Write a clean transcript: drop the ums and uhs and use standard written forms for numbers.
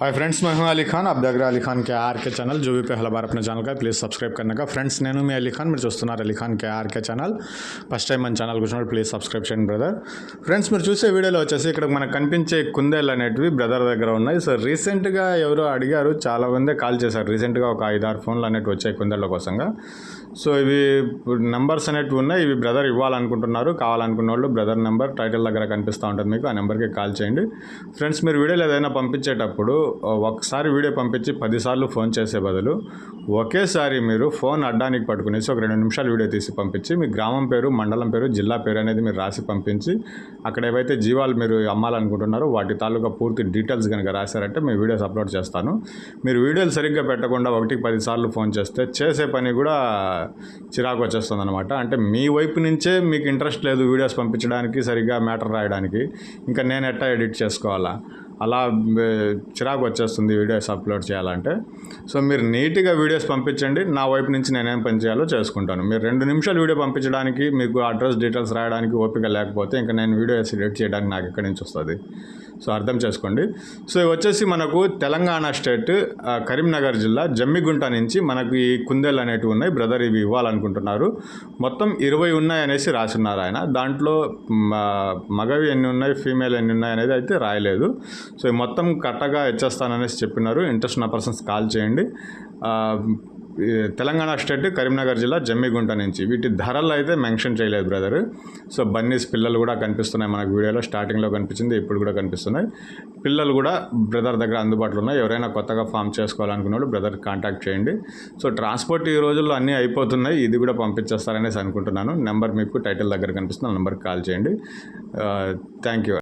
Hi friends, मैं हूं अली खान। आप देख रहे हैं अली खान के आर के चैनल। जो भी पहला बार अपने ఛానల్ का ప్లీజ్ సబ్స్క్రైబ్ करने का ఫ్రెండ్స్, నేను మీ అలీ ఖాన్. మీరు చూస్తున్నారు Ali Khan K R K channel. First time మన ఛానల్కి వచ్చినప్పుడు ప్లీజ్ సబ్స్క్రైబ్ చేయండి బ్రదర్. ఫ్రెండ్స్, మీరు చూసే వీడియోలో వచ్చేసి ఇక్కడ మనకు కనిపించే కుందేళ్ళు అనేటివి బ్రదర్ దగ్గర ఉన్నాయి. సో రీసెంట్గా ఎవరో అడిగారు, చాలా మంది కాల్ చేశారు. రీసెంట్గా ఒక 5-6 ఫోన్లు అనేవి వచ్చాయి కుందేళ్ళ కోసంగా. సో ఇవి నెంబర్స్ అనేటివి ఉన్నాయి. ఇవి బ్రదర్ ఇవ్వాలనుకుంటున్నారు. కావాలనుకున్న వాళ్ళు బ్రదర్ నెంబర్ టైటిల్ దగ్గర కనిపిస్తూ ఉంటుంది, మీకు ఆ నెంబర్కి కాల్ చేయండి. ఫ్రెండ్స్, మీరు వీడియోలు ఏదైనా పంపించేటప్పుడు ఒకసారి వీడియో పంపించి 10 సార్లు ఫోన్ చేసే బదులు ఒకేసారి మీరు ఫోన్ అడ్డానికి పట్టుకునేసి ఒక 2 నిమిషాలు వీడియో తీసి పంపించి మీ గ్రామం పేరు, మండలం పేరు, జిల్లా పేరు అనేది మీరు రాసి పంపించి అక్కడ ఏవైతే జీవాలు మీరు అమ్మాలనుకుంటున్నారో వాటి తాలూకా పూర్తి డీటెయిల్స్ కనుక రాశారంటే మీ వీడియోస్ అప్లోడ్ చేస్తాను. మీరు వీడియోలు సరిగ్గా పెట్టకుండా 1-10 సార్లు ఫోన్ చేస్తే చేసే పని కూడా చిరాకు వచ్చేస్తుంది అనమాట. అంటే మీ వైపు నుంచే మీకు ఇంట్రెస్ట్ లేదు వీడియోస్ పంపించడానికి, సరిగ్గా మ్యాటర్ రాయడానికి, ఇంకా నేను ఎట్టా ఎడిట్ చేసుకోవాలా, అలా చిరాకు వచ్చేస్తుంది వీడియోస్ అప్లోడ్ చేయాలంటే. సో మీరు నీట్గా వీడియోస్ పంపించండి, నా వైపు నుంచి నేనేం పని చేయాలో చేసుకుంటాను. మీరు 2 నిమిషాలు వీడియో పంపించడానికి, మీకు అడ్రస్ డీటెయిల్స్ రాయడానికి ఓపిక లేకపోతే ఇంకా నేను వీడియోస్ ఎడిట్ చేయడానికి నాకు ఎక్కడి నుంచి వస్తుంది? సో అర్థం చేసుకోండి. సో ఇవి వచ్చేసి మనకు తెలంగాణ స్టేట్ కరీంనగర్ జిల్లా జమ్మిగుంట నుంచి మనకు ఈ కుందేళ్ళు అనేటివి ఉన్నాయి. బ్రదర్ ఇవి ఇవ్వాలనుకుంటున్నారు. మొత్తం 20 ఉన్నాయి అనేసి రాసున్నారు ఆయన. దాంట్లో మగవి ఎన్ని ఉన్నాయి, ఫీమేల్ ఎన్ని ఉన్నాయి అనేది అయితే రాయలేదు. సో మొత్తం కరెక్ట్గా ఇచ్చేస్తాననేసి చెప్పినారు. ఇంట్రెస్ట్ ఉన్న పర్సన్స్ కాల్ చేయండి. తెలంగాణ స్టేట్ కరీంనగర్ జిల్లా జమ్మిగుంట నుంచి. వీటి ధరలు అయితే మెన్షన్ చేయలేదు బ్రదర్. సో బన్నీస్ పిల్లలు కూడా కనిపిస్తున్నాయి మనకు వీడియోలో. స్టార్టింగ్లో కనిపించింది, ఇప్పుడు కూడా కనిపిస్తున్నాయి. పిల్లలు కూడా బ్రదర్ దగ్గర అందుబాటులో ఉన్నాయి. ఎవరైనా కొత్తగా ఫామ్ చేసుకోవాలనుకున్న వాళ్ళు బ్రదర్ కాంటాక్ట్ చేయండి. సో ట్రాన్స్పోర్ట్ ఈ రోజుల్లో అన్నీ అయిపోతున్నాయి, ఇది కూడా పంపించేస్తారనేసి అనుకుంటున్నాను. నెంబర్ మీకు టైటిల్ దగ్గర కనిపిస్తుంది, ఆ నెంబర్కి కాల్ చేయండి. Thank you.